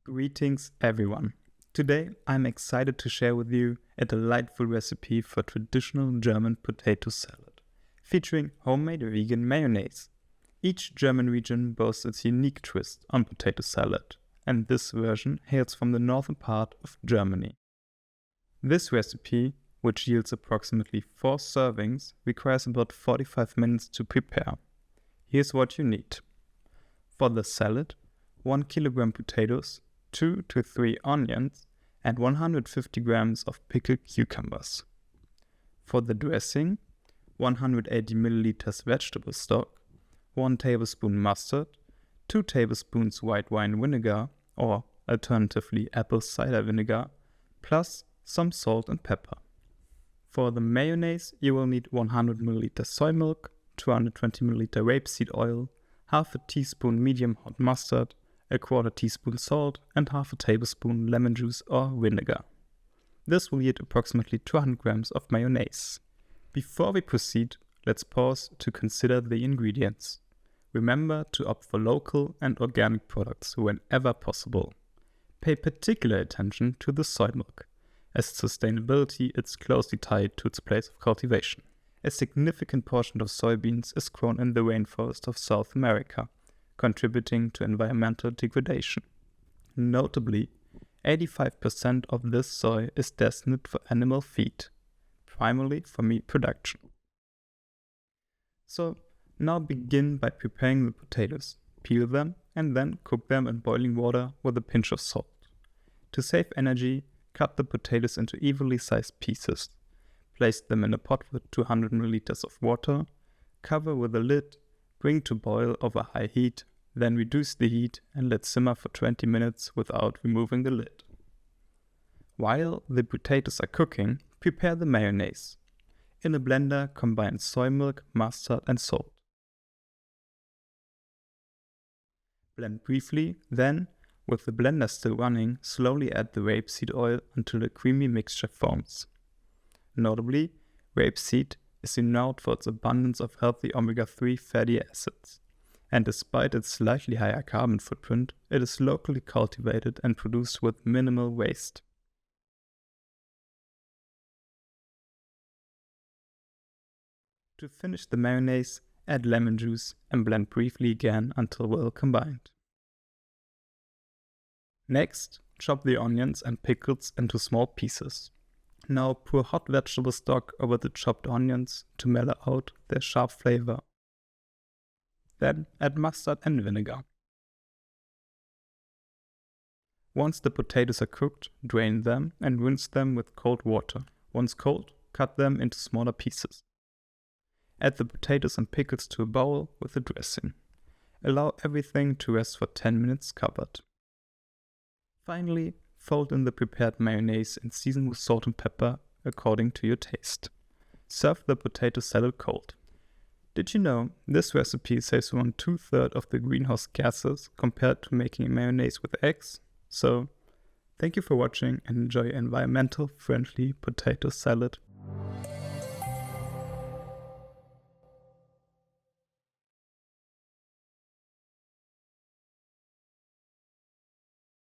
Greetings everyone. Today I'm excited to share with you a delightful recipe for traditional German potato salad, featuring homemade vegan mayonnaise. Each German region boasts its unique twist on potato salad, and this version hails from the northern part of Germany. This recipe, which yields approximately 4 servings, requires about 45 minutes to prepare. Here's what you need. For the salad, 1 kilogram potatoes, 2 to 3 onions, and 150 grams of pickled cucumbers. For the dressing, 180 milliliters vegetable stock, 1 tablespoon mustard, 2 tablespoons white wine vinegar, or alternatively apple cider vinegar, plus some salt and pepper. For the mayonnaise, you will need 100 milliliter soy milk, 220 milliliter rapeseed oil, half a teaspoon medium hot mustard, a quarter teaspoon salt, and half a tablespoon lemon juice or vinegar. This will yield approximately 200 grams of mayonnaise. Before we proceed, let's pause to consider the ingredients. Remember to opt for local and organic products whenever possible. Pay particular attention to the soy milk, as sustainability is closely tied to its place of cultivation. A significant portion of soybeans is grown in the rainforest of South America, contributing to environmental degradation. Notably, 85% of this soy is destined for animal feed, primarily for meat production. So, now begin by preparing the potatoes. Peel them and then cook them in boiling water with a pinch of salt. To save energy, cut the potatoes into evenly sized pieces. Place them in a pot with 200 milliliters of water, cover with a lid, bring to boil over high heat, then reduce the heat and let simmer for 20 minutes without removing the lid. While the potatoes are cooking, prepare the mayonnaise. In a blender, combine soy milk, mustard and salt. Blend briefly, then, with the blender still running, slowly add the rapeseed oil until a creamy mixture forms. Notably, rapeseed is renowned for its abundance of healthy omega-3 fatty acids, and despite its slightly higher carbon footprint, it is locally cultivated and produced with minimal waste. To finish the mayonnaise, add lemon juice and blend briefly again until well combined. Next, chop the onions and pickles into small pieces. Now pour hot vegetable stock over the chopped onions to mellow out their sharp flavor. Then add mustard and vinegar. Once the potatoes are cooked, drain them and rinse them with cold water. Once cold, cut them into smaller pieces. Add the potatoes and pickles to a bowl with the dressing. Allow everything to rest for 10 minutes covered. Finally, fold in the prepared mayonnaise and season with salt and pepper according to your taste. Serve the potato salad cold. Did you know this recipe saves around 2/3 of the greenhouse gases compared to making a mayonnaise with eggs? So, thank you for watching and enjoy your environmental friendly potato salad.